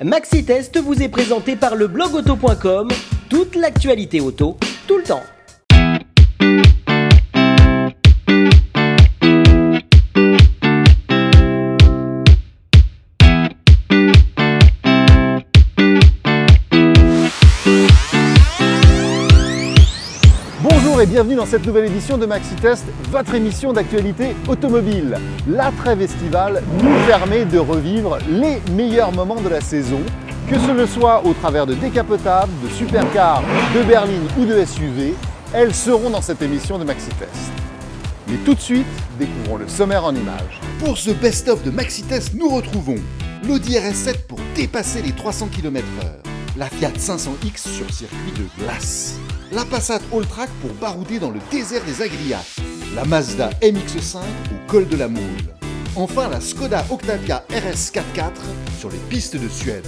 Maxi-Test vous est présenté par le blogauto.com, toute l'actualité auto, tout le temps. Bonjour et bienvenue dans cette nouvelle édition de Maxi-Test, votre émission d'actualité automobile. La trêve estivale nous permet de revivre les meilleurs moments de la saison, que ce soit au travers de décapotables, de supercars, de berlines ou de SUV, elles seront dans cette émission de Maxi-Test. Mais tout de suite, découvrons le sommaire en images. Pour ce best-of de Maxi-Test, nous retrouvons l'Audi RS7 pour dépasser les 300 km/h, la Fiat 500X sur circuit de glace, la Passat Alltrack pour barouder dans le désert des Agriates, la Mazda MX-5 au col de la Moule, enfin la Skoda Octavia RS 4x4 sur les pistes de Suède.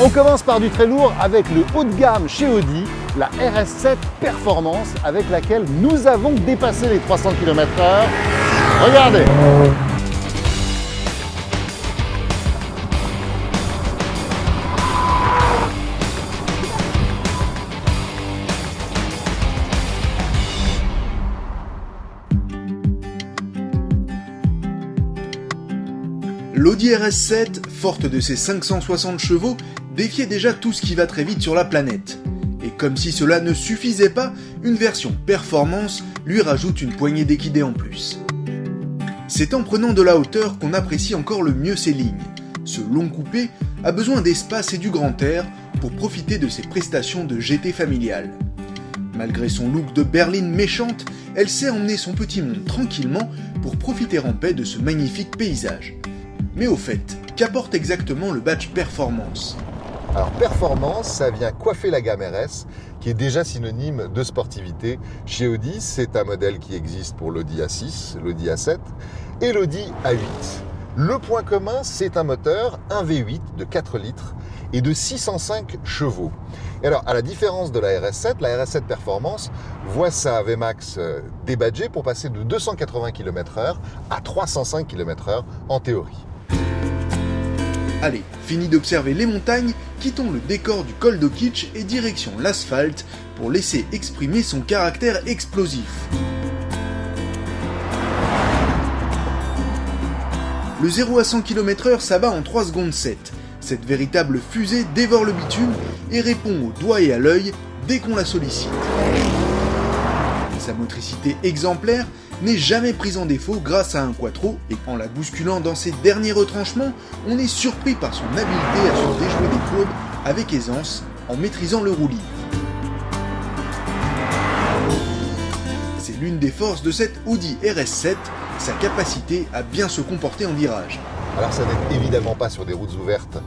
On commence par du très lourd avec le haut de gamme chez Audi, la RS7 Performance avec laquelle nous avons dépassé les 300 km/h. Regardez! L'Audi RS7, forte de ses 560 chevaux, défiait déjà tout ce qui va très vite sur la planète. Et comme si cela ne suffisait pas, une version performance lui rajoute une poignée d'équidés en plus. C'est en prenant de la hauteur qu'on apprécie encore le mieux ses lignes. Ce long coupé a besoin d'espace et du grand air pour profiter de ses prestations de GT familiale. Malgré son look de berline méchante, elle sait emmener son petit monde tranquillement pour profiter en paix de ce magnifique paysage. Mais au fait, qu'apporte exactement le badge Performance ? Alors Performance, ça vient coiffer la gamme RS, qui est déjà synonyme de sportivité. Chez Audi, c'est un modèle qui existe pour l'Audi A6, l'Audi A7 et l'Audi A8. Le point commun, c'est un moteur 1V8 de 4 litres et de 605 chevaux. Et alors, à la différence de la RS7 Performance voit sa VMAX débadgée pour passer de 280 km/h à 305 km/h en théorie. Allez, fini d'observer les montagnes, quittons le décor du col d'Okitch et direction l'asphalte pour laisser exprimer son caractère explosif. Le 0 à 100 km/h s'abat en 3 secondes 7. Cette véritable fusée dévore le bitume et répond au doigt et à l'œil dès qu'on la sollicite. Sa motricité exemplaire n'est jamais prise en défaut grâce à un quattro et en la bousculant dans ses derniers retranchements, on est surpris par son habileté à se déjouer des courbes avec aisance en maîtrisant le roulis. C'est l'une des forces de cette Audi RS7, sa capacité à bien se comporter en virage. Alors ça n'est évidemment pas sur des routes ouvertes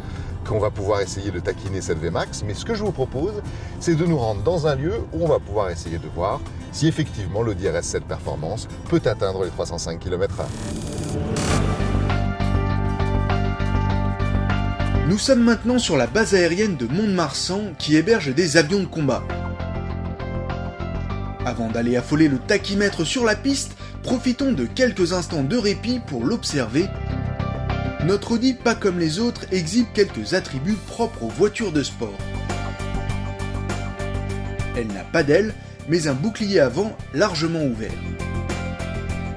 qu'on va pouvoir essayer de taquiner cette VMAX, mais ce que je vous propose, c'est de nous rendre dans un lieu où on va pouvoir essayer de voir si effectivement l'Audi RS7 Performance peut atteindre les 305 km/h. Nous sommes maintenant sur la base aérienne de Mont-de-Marsan qui héberge des avions de combat. Avant d'aller affoler le tachymètre sur la piste, profitons de quelques instants de répit pour l'observer. Notre Audi, pas comme les autres, exhibe quelques attributs propres aux voitures de sport. Elle n'a pas d'aile, mais un bouclier avant largement ouvert.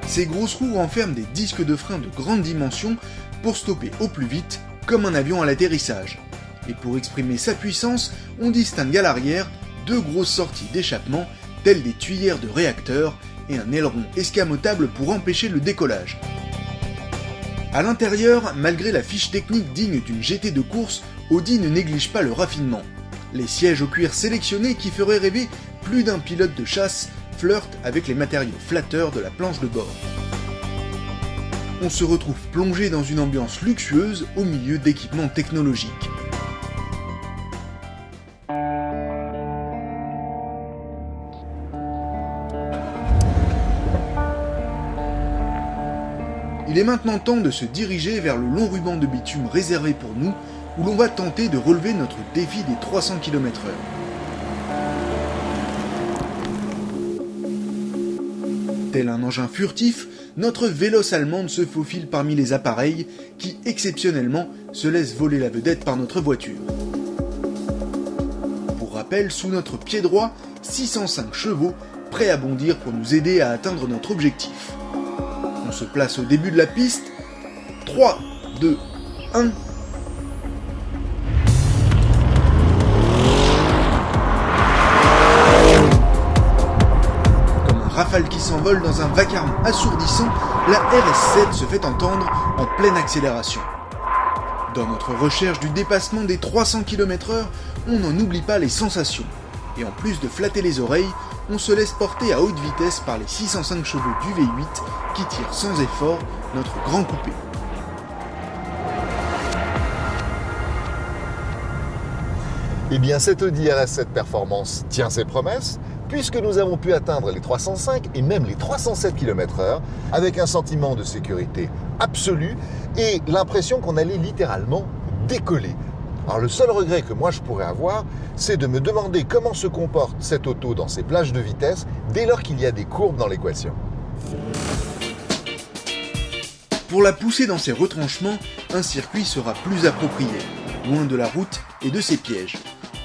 Ses grosses roues renferment des disques de frein de grande dimension pour stopper au plus vite, comme un avion à l'atterrissage. Et pour exprimer sa puissance, on distingue à l'arrière 2 grosses sorties d'échappement, telles des tuyères de réacteurs, et un aileron escamotable pour empêcher le décollage. A l'intérieur, malgré la fiche technique digne d'une GT de course, Audi ne néglige pas le raffinement. Les sièges au cuir sélectionnés qui feraient rêver plus d'un pilote de chasse flirtent avec les matériaux flatteurs de la planche de bord. On se retrouve plongé dans une ambiance luxueuse au milieu d'équipements technologiques. Il est maintenant temps de se diriger vers le long ruban de bitume réservé pour nous, où l'on va tenter de relever notre défi des 300 km/h. Tel un engin furtif, notre véloce allemande se faufile parmi les appareils qui, exceptionnellement, se laisse voler la vedette par notre voiture. Pour rappel, sous notre pied droit, 605 chevaux prêts à bondir pour nous aider à atteindre notre objectif. On se place au début de la piste. 3, 2, 1... Rafale qui s'envole dans un vacarme assourdissant, la RS7 se fait entendre en pleine accélération. Dans notre recherche du dépassement des 300 km/h, on n'en oublie pas les sensations. Et en plus de flatter les oreilles, on se laisse porter à haute vitesse par les 605 chevaux du V8 qui tirent sans effort notre grand coupé. Eh bien, cette Audi RS7 Performance tient ses promesses, puisque nous avons pu atteindre les 305 et même les 307 km/h avec un sentiment de sécurité absolu et l'impression qu'on allait littéralement décoller. Alors le seul regret que moi je pourrais avoir, c'est de me demander comment se comporte cette auto dans ses plages de vitesse dès lors qu'il y a des courbes dans l'équation. Pour la pousser dans ses retranchements, un circuit sera plus approprié, loin de la route et de ses pièges.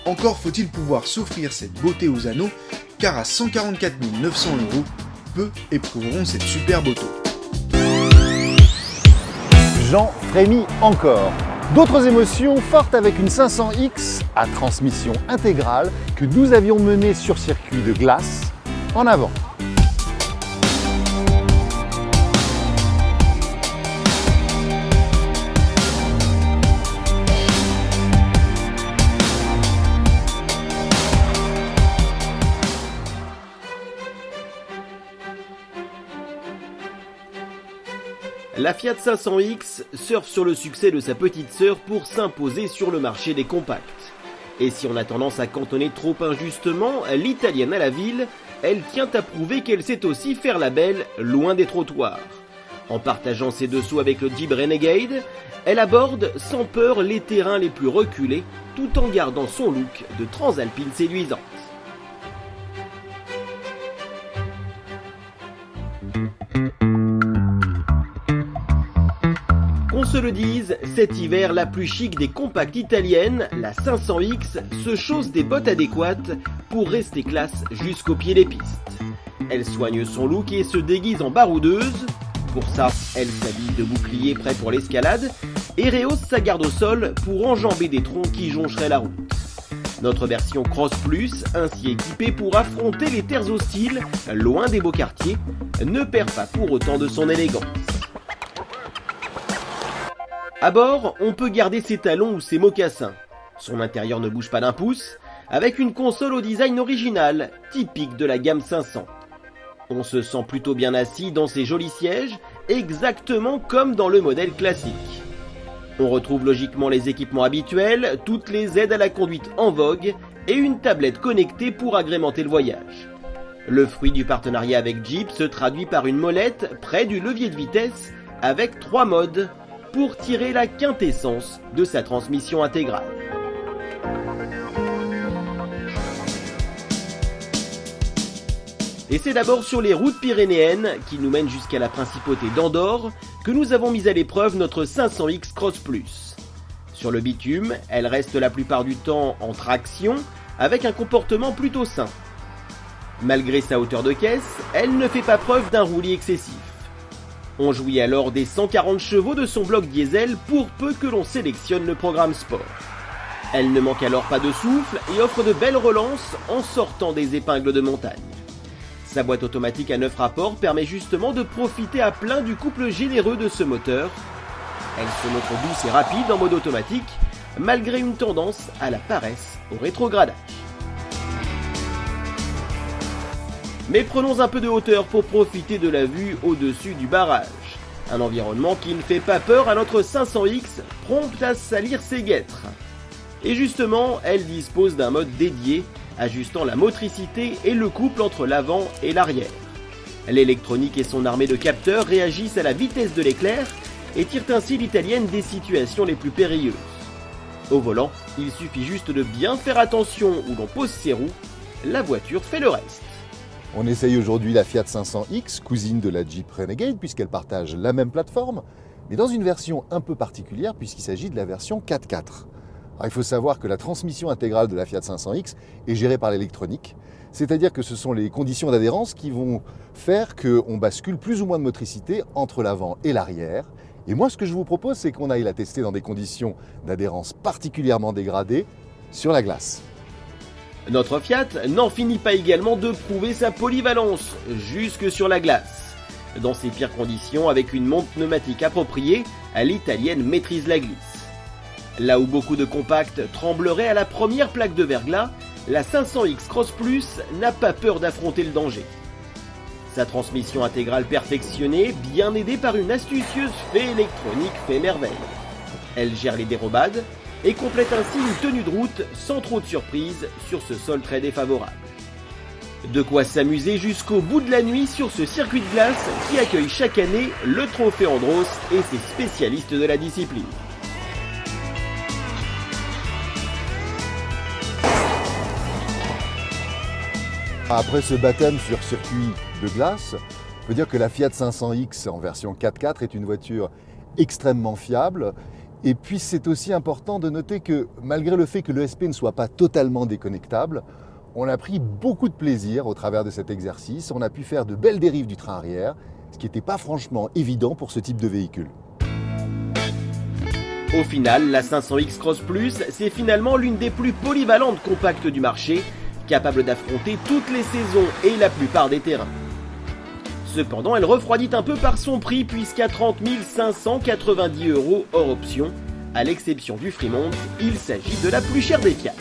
Encore faut-il pouvoir s'offrir cette beauté aux anneaux, car à 144 900 €, peu éprouveront cette superbe auto. J'en frémis encore. D'autres émotions fortes avec une 500X à transmission intégrale que nous avions menée sur circuit de glace. En avant. La Fiat 500X surfe sur le succès de sa petite sœur pour s'imposer sur le marché des compacts. Et si on a tendance à cantonner trop injustement l'italienne à la ville, elle tient à prouver qu'elle sait aussi faire la belle loin des trottoirs. En partageant ses dessous avec le Jeep Renegade, elle aborde sans peur les terrains les plus reculés tout en gardant son look de transalpine séduisante. Qu'on se le dise, cet hiver, la plus chic des compacts italiennes, la 500X, se chausse des bottes adéquates pour rester classe jusqu'au pied des pistes. Elle soigne son look et se déguise en baroudeuse. Pour ça, elle s'habille de bouclier prêt pour l'escalade et rehausse sa garde au sol pour enjamber des troncs qui joncheraient la route. Notre version Cross Plus, ainsi équipée pour affronter les terres hostiles, loin des beaux quartiers, ne perd pas pour autant de son élégance. À bord, on peut garder ses talons ou ses mocassins. Son intérieur ne bouge pas d'un pouce, avec une console au design original, typique de la gamme 500. On se sent plutôt bien assis dans ses jolis sièges, exactement comme dans le modèle classique. On retrouve logiquement les équipements habituels, toutes les aides à la conduite en vogue et une tablette connectée pour agrémenter le voyage. Le fruit du partenariat avec Jeep se traduit par une molette près du levier de vitesse avec 3 modes pour tirer la quintessence de sa transmission intégrale. Et c'est d'abord sur les routes pyrénéennes, qui nous mènent jusqu'à la principauté d'Andorre, que nous avons mis à l'épreuve notre 500X Cross Plus. Sur le bitume, elle reste la plupart du temps en traction, avec un comportement plutôt sain. Malgré sa hauteur de caisse, elle ne fait pas preuve d'un roulis excessif. On jouit alors des 140 chevaux de son bloc diesel pour peu que l'on sélectionne le programme sport. Elle ne manque alors pas de souffle et offre de belles relances en sortant des épingles de montagne. Sa boîte automatique à 9 rapports permet justement de profiter à plein du couple généreux de ce moteur. Elle se montre douce et rapide en mode automatique, malgré une tendance à la paresse au rétrogradage. Mais prenons un peu de hauteur pour profiter de la vue au-dessus du barrage. Un environnement qui ne fait pas peur à notre 500X, prompte à salir ses guêtres. Et justement, elle dispose d'un mode dédié, ajustant la motricité et le couple entre l'avant et l'arrière. L'électronique et son armée de capteurs réagissent à la vitesse de l'éclair et tirent ainsi l'italienne des situations les plus périlleuses. Au volant, il suffit juste de bien faire attention où l'on pose ses roues, la voiture fait le reste. On essaye aujourd'hui la Fiat 500X, cousine de la Jeep Renegade, puisqu'elle partage la même plateforme. mais dans une version un peu particulière puisqu'il s'agit de la version 4x4. Alors, il faut savoir que la transmission intégrale de la Fiat 500X est gérée par l'électronique, c'est-à-dire que ce sont les conditions d'adhérence qui vont faire qu'on bascule plus ou moins de motricité entre l'avant et l'arrière. Et moi, ce que je vous propose, c'est qu'on aille la tester dans des conditions d'adhérence particulièrement dégradées sur la glace. Notre Fiat n'en finit pas également de prouver sa polyvalence, jusque sur la glace. Dans ses pires conditions, avec une monte pneumatique appropriée, l'italienne maîtrise la glisse. Là où beaucoup de compacts trembleraient à la première plaque de verglas, la 500X Cross Plus n'a pas peur d'affronter le danger. Sa transmission intégrale perfectionnée, bien aidée par une astucieuse fée électronique fait merveille. Elle gère les dérobades et complète ainsi une tenue de route sans trop de surprises sur ce sol très défavorable. De quoi s'amuser jusqu'au bout de la nuit sur ce circuit de glace qui accueille chaque année le trophée Andros et ses spécialistes de la discipline. Après ce baptême sur circuit de glace, on peut dire que la Fiat 500X en version 4x4 est une voiture extrêmement fiable. Et puis c'est aussi important de noter que malgré le fait que l'ESP ne soit pas totalement déconnectable, on a pris beaucoup de plaisir au travers de cet exercice. On a pu faire de belles dérives du train arrière, ce qui n'était pas franchement évident pour ce type de véhicule. Au final, la 500X Cross Plus, c'est finalement l'une des plus polyvalentes compactes du marché, capable d'affronter toutes les saisons et la plupart des terrains. Cependant, elle refroidit un peu par son prix puisqu'à 30 590 € hors option, à l'exception du Fremont, il s'agit de la plus chère des Fiat.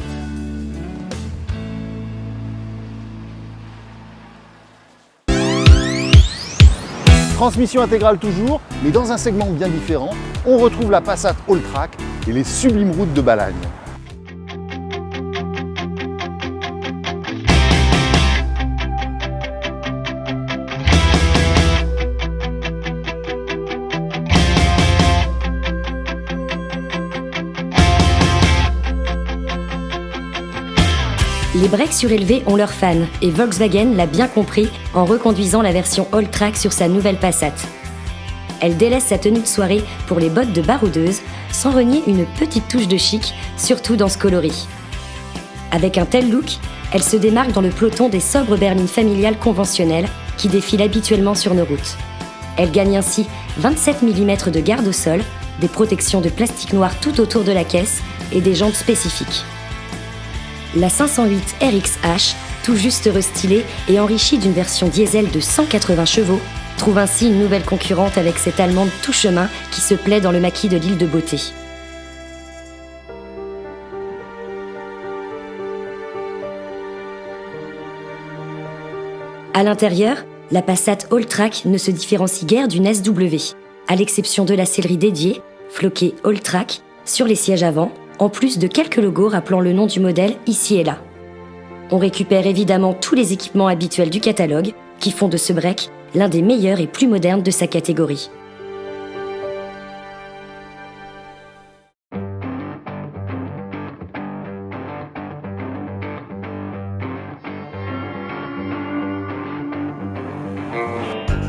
Transmission intégrale toujours, mais dans un segment bien différent, on retrouve la Passat Alltrack et les sublimes routes de Balagne. Les breaks surélevés ont leurs fans et Volkswagen l'a bien compris en reconduisant la version Alltrack sur sa nouvelle Passat. Elle délaisse sa tenue de soirée pour les bottes de baroudeuse sans renier une petite touche de chic, surtout dans ce coloris. Avec un tel look, elle se démarque dans le peloton des sobres berlines familiales conventionnelles qui défilent habituellement sur nos routes. Elle gagne ainsi 27 mm de garde au sol, des protections de plastique noir tout autour de la caisse et des jantes spécifiques. La 508 RXH, tout juste restylée et enrichie d'une version diesel de 180 chevaux, trouve ainsi une nouvelle concurrente avec cette allemande tout chemin qui se plaît dans le maquis de l'île de Beauté. À l'intérieur, la Passat Alltrack ne se différencie guère d'une SW, à l'exception de la sellerie dédiée, floquée Alltrack, sur les sièges avant, en plus de quelques logos rappelant le nom du modèle ici et là. On récupère évidemment tous les équipements habituels du catalogue, qui font de ce break l'un des meilleurs et plus modernes de sa catégorie.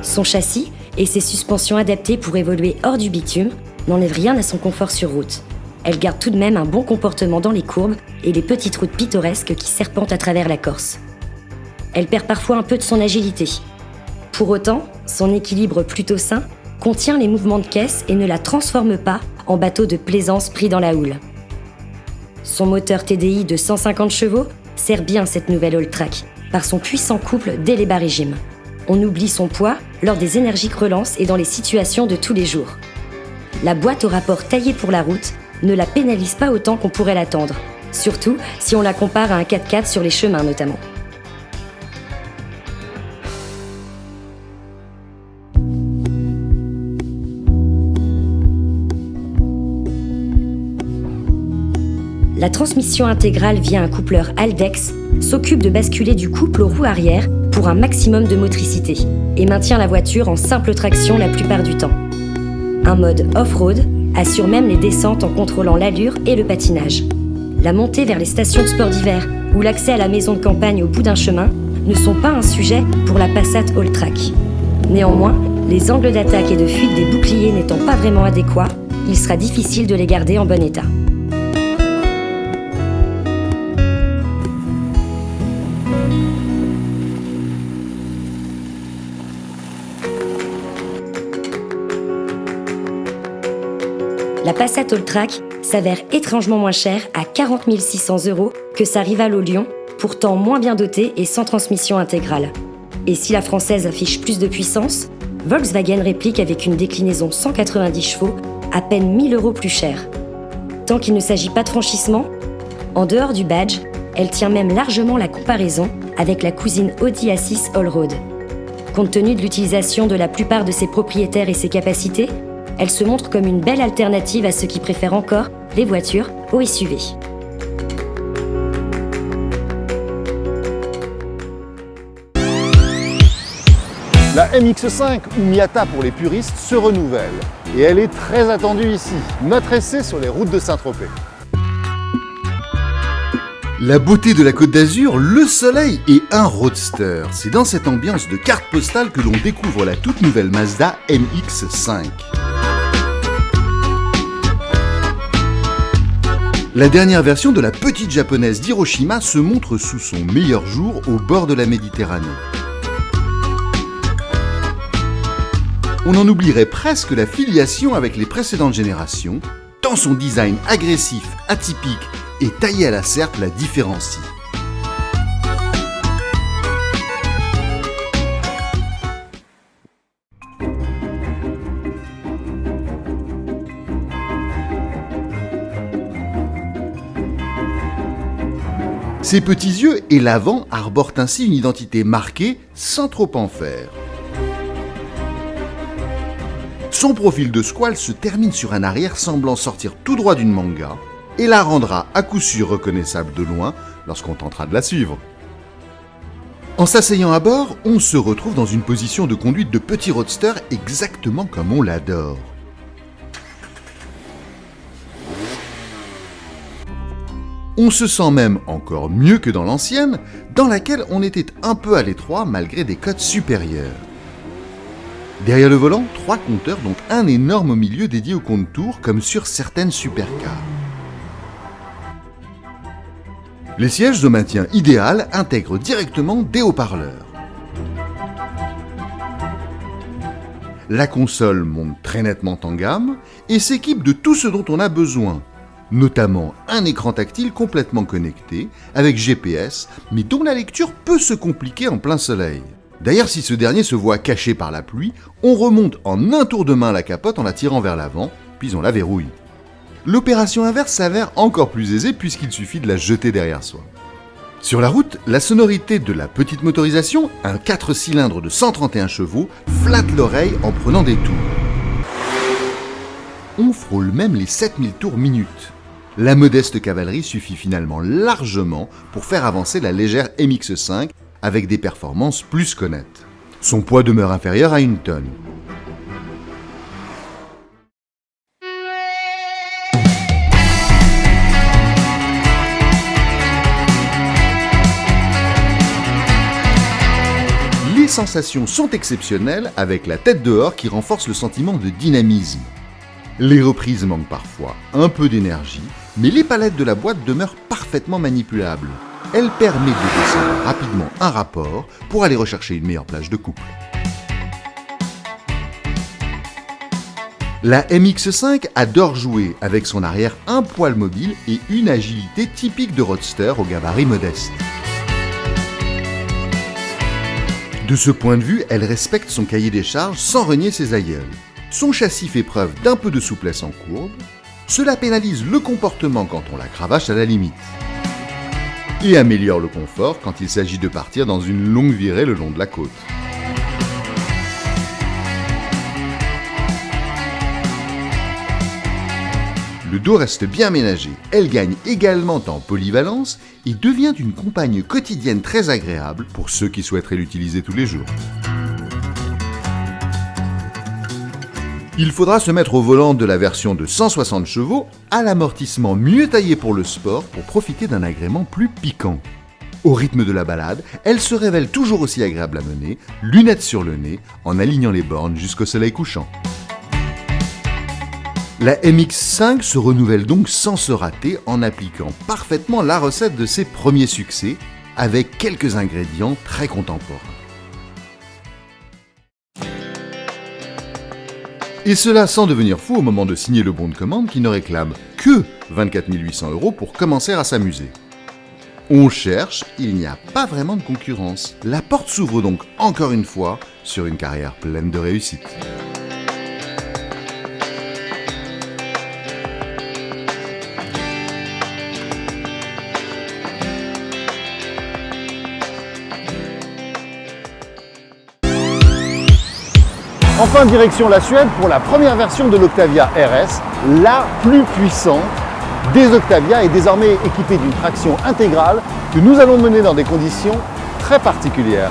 Son châssis et ses suspensions adaptées pour évoluer hors du bitume n'enlèvent rien à son confort sur route. Elle garde tout de même un bon comportement dans les courbes et les petites routes pittoresques qui serpentent à travers la Corse. Elle perd parfois un peu de son agilité. Pour autant, son équilibre plutôt sain contient les mouvements de caisse et ne la transforme pas en bateau de plaisance pris dans la houle. Son moteur TDI de 150 chevaux sert bien cette nouvelle Alltrack par son puissant couple dès les bas régimes. On oublie son poids lors des énergiques relances et dans les situations de tous les jours. La boîte au rapport taillée pour la route ne la pénalise pas autant qu'on pourrait l'attendre, surtout si on la compare à un 4x4 sur les chemins notamment. La transmission intégrale via un coupleur Haldex s'occupe de basculer du couple aux roues arrière pour un maximum de motricité et maintient la voiture en simple traction la plupart du temps. Un mode off-road assure même les descentes en contrôlant l'allure et le patinage. La montée vers les stations de sport d'hiver ou l'accès à la maison de campagne au bout d'un chemin ne sont pas un sujet pour la Passat Alltrack. Néanmoins, les Les angles d'attaque et de fuite des boucliers n'étant pas vraiment adéquats, il sera difficile de les garder en bon état. La Passat Alltrack s'avère étrangement moins chère à 40 600 € que sa rivale au Lion, pourtant moins bien dotée et sans transmission intégrale. Et si la française affiche plus de puissance, Volkswagen réplique avec une déclinaison 190 chevaux, à peine 1 000 € plus chère. Tant qu'il ne s'agit pas de franchissement, en dehors du badge, elle tient même largement la comparaison avec la cousine Audi A6 Allroad. Compte tenu de l'utilisation de la plupart de ses propriétaires et ses capacités, elle se montre comme une belle alternative à ceux qui préfèrent encore les voitures aux SUV. La MX-5, ou Miata pour les puristes, se renouvelle. Et elle est très attendue ici. Notre essai sur les routes de Saint-Tropez. La beauté de la Côte d'Azur, le soleil et un roadster. C'est dans cette ambiance de carte postale que l'on découvre la toute nouvelle Mazda MX-5. La dernière version de la petite japonaise d'Hiroshima se montre sous son meilleur jour au bord de la Méditerranée. On en oublierait presque la filiation avec les précédentes générations, tant son design agressif, atypique et taillé à la serpe la différencie. Ses petits yeux et l'avant arborent ainsi une identité marquée sans trop en faire. Son profil de squale se termine sur un arrière semblant sortir tout droit d'une manga et la rendra à coup sûr reconnaissable de loin lorsqu'on tentera de la suivre. En s'asseyant à bord, on se retrouve dans une position de conduite de petit roadster exactement comme on l'adore. On se sent même encore mieux que dans l'ancienne, dans laquelle on était un peu à l'étroit malgré des cotes supérieures. Derrière le volant, 3 compteurs, dont un énorme au milieu dédié au compte-tours, comme sur certaines supercars. Les sièges au maintien idéal intègrent directement des haut-parleurs. La console monte très nettement en gamme et s'équipe de tout ce dont on a besoin, notamment un écran tactile complètement connecté, avec GPS, mais dont la lecture peut se compliquer en plein soleil. D'ailleurs, si ce dernier se voit caché par la pluie, on remonte en un tour de main la capote en la tirant vers l'avant, puis on la verrouille. L'opération inverse s'avère encore plus aisée puisqu'il suffit de la jeter derrière soi. Sur la route, la sonorité de la petite motorisation, un 4 cylindres de 131 chevaux, flatte l'oreille en prenant des tours. On frôle même les 7000 tours minute. La modeste cavalerie suffit finalement largement pour faire avancer la légère MX-5 avec des performances plus qu'honnêtes. Son poids demeure inférieur à 1 tonne. Les sensations sont exceptionnelles avec la tête dehors qui renforce le sentiment de dynamisme. Les reprises manquent parfois un peu d'énergie, mais les palettes de la boîte demeurent parfaitement manipulables. Elle permet de descendre rapidement un rapport pour aller rechercher une meilleure plage de couple. La MX-5 adore jouer avec son arrière un poil mobile et une agilité typique de roadster au gabarit modeste. De ce point de vue, elle respecte son cahier des charges sans renier ses aïeuls. Son châssis fait preuve d'un peu de souplesse en courbe. Cela pénalise le comportement quand on la cravache à la limite. Et améliore le confort quand il s'agit de partir dans une longue virée le long de la côte. Le dos reste bien ménagé. Elle gagne également en polyvalence et devient une compagne quotidienne très agréable pour ceux qui souhaiteraient l'utiliser tous les jours. Il faudra se mettre au volant de la version de 160 chevaux à l'amortissement mieux taillé pour le sport pour profiter d'un agrément plus piquant. Au rythme de la balade, elle se révèle toujours aussi agréable à mener, lunettes sur le nez, en alignant les bornes jusqu'au soleil couchant. La MX5 se renouvelle donc sans se rater en appliquant parfaitement la recette de ses premiers succès, avec quelques ingrédients très contemporains. Et cela sans devenir fou au moment de signer le bon de commande qui ne réclame que 24 800 € pour commencer à s'amuser. On cherche, il n'y a pas vraiment de concurrence. La porte s'ouvre donc encore une fois sur une carrière pleine de réussite. Enfin, direction la Suède pour la première version de l'Octavia RS, la plus puissante des Octavia et désormais équipée d'une traction intégrale que nous allons mener dans des conditions très particulières.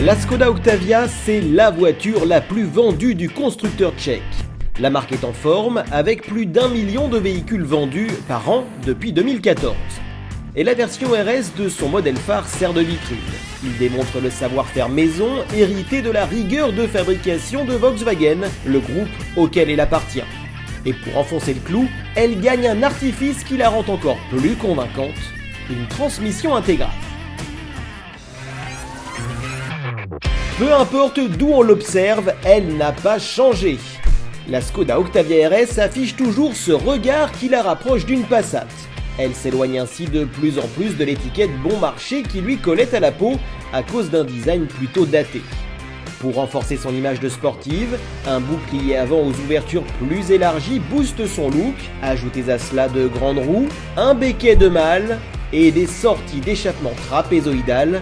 La Skoda Octavia, c'est la voiture la plus vendue du constructeur tchèque. La marque est en forme, avec plus d'1 million de véhicules vendus par an depuis 2014. Et la version RS de son modèle phare sert de vitrine. Il démontre le savoir-faire maison, hérité de la rigueur de fabrication de Volkswagen, le groupe auquel elle appartient. Et pour enfoncer le clou, elle gagne un artifice qui la rend encore plus convaincante, une transmission intégrale. Peu importe d'où on l'observe, elle n'a pas changé. La Skoda Octavia RS affiche toujours ce regard qui la rapproche d'une Passat. Elle s'éloigne ainsi de plus en plus de l'étiquette bon marché qui lui collait à la peau à cause d'un design plutôt daté. Pour renforcer son image de sportive, un bouclier avant aux ouvertures plus élargies booste son look, ajoutez à cela de grandes roues, un béquet de malle et des sorties d'échappement trapézoïdales.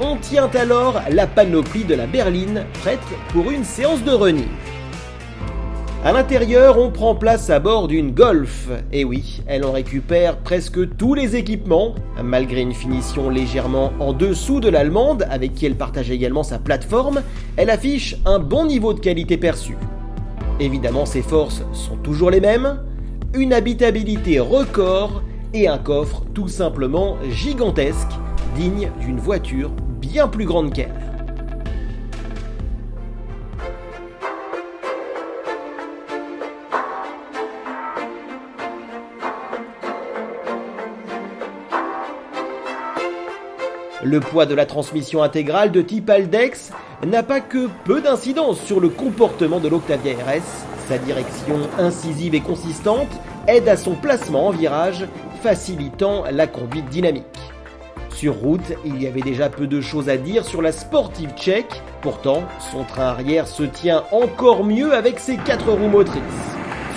On tient alors la panoplie de la berline prête pour une séance de running. À l'intérieur, on prend place à bord d'une Golf. Et oui, elle en récupère presque tous les équipements, malgré une finition légèrement en dessous de l'allemande, avec qui elle partage également sa plateforme, elle affiche un bon niveau de qualité perçue. Évidemment, ses forces sont toujours les mêmes, une habitabilité record et un coffre tout simplement gigantesque, digne d'une voiture bien plus grande qu'elle. Le poids de la transmission intégrale de type Haldex n'a pas que peu d'incidence sur le comportement de l'Octavia RS. Sa direction incisive et consistante aide à son placement en virage, facilitant la conduite dynamique. Sur route, il y avait déjà peu de choses à dire sur la sportive tchèque, pourtant son train arrière se tient encore mieux avec ses 4 roues motrices.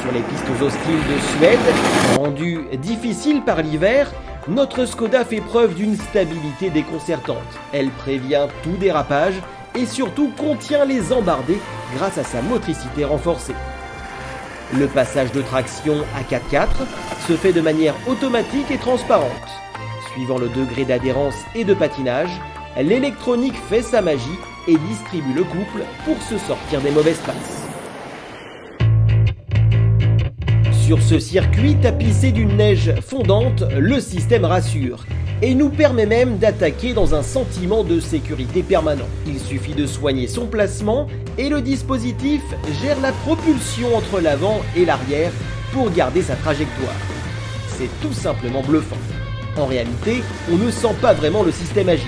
Sur les pistes hostiles de Suède, rendues difficiles par l'hiver, notre Skoda fait preuve d'une stabilité déconcertante. Elle prévient tout dérapage et surtout contient les embardées grâce à sa motricité renforcée. Le passage de traction à 4x4 se fait de manière automatique et transparente. Suivant le degré d'adhérence et de patinage, l'électronique fait sa magie et distribue le couple pour se sortir des mauvaises passes. Sur ce circuit tapissé d'une neige fondante, le système rassure et nous permet même d'attaquer dans un sentiment de sécurité permanent. Il suffit de soigner son placement et le dispositif gère la propulsion entre l'avant et l'arrière pour garder sa trajectoire. C'est tout simplement bluffant. En réalité, on ne sent pas vraiment le système agir.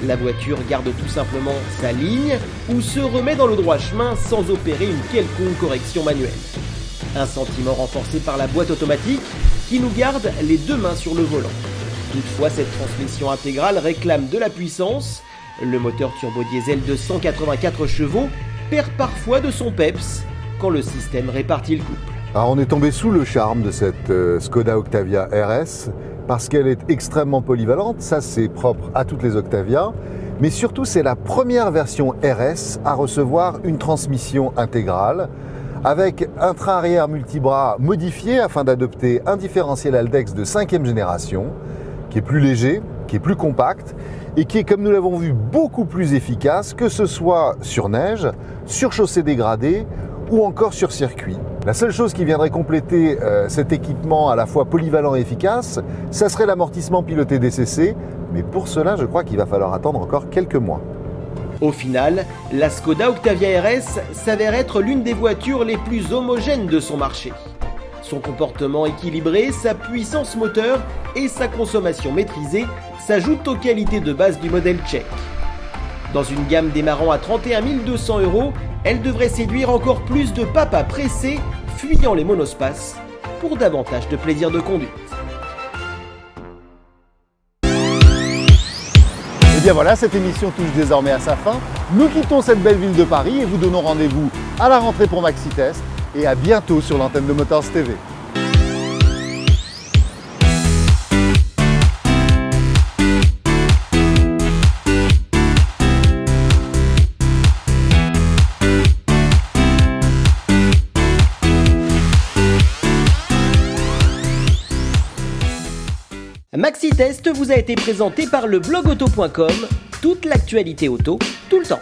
La voiture garde tout simplement sa ligne ou se remet dans le droit chemin sans opérer une quelconque correction manuelle. Un sentiment renforcé par la boîte automatique qui nous garde les 2 mains sur le volant. Toutefois, cette transmission intégrale réclame de la puissance. Le moteur turbo-diesel de 184 chevaux perd parfois de son peps quand le système répartit le couple. Alors on est tombé sous le charme de cette Skoda Octavia RS parce qu'elle est extrêmement polyvalente, ça c'est propre à toutes les Octavia, mais surtout c'est la première version RS à recevoir une transmission intégrale avec un train arrière multibras modifié afin d'adopter un différentiel Haldex de 5e génération qui est plus léger, qui est plus compacte et qui est, comme nous l'avons vu, beaucoup plus efficace, que ce soit sur neige, sur chaussée dégradée ou encore sur circuit. La seule chose qui viendrait compléter cet équipement à la fois polyvalent et efficace, ça serait l'amortissement piloté DCC, mais pour cela, je crois qu'il va falloir attendre encore quelques mois. Au final, la Skoda Octavia RS s'avère être l'une des voitures les plus homogènes de son marché. Son comportement équilibré, sa puissance moteur et sa consommation maîtrisée s'ajoutent aux qualités de base du modèle tchèque. Dans une gamme démarrant à 31 200 €, elle devrait séduire encore plus de papas pressés, fuyant les monospaces, pour davantage de plaisir de conduite. Et bien voilà, cette émission touche désormais à sa fin. Nous quittons cette belle ville de Paris et vous donnons rendez-vous à la rentrée pour Maxitest et à bientôt sur l'antenne de Motors TV. Maxitest vous a été présenté par le blogauto.com, toute l'actualité auto, tout le temps.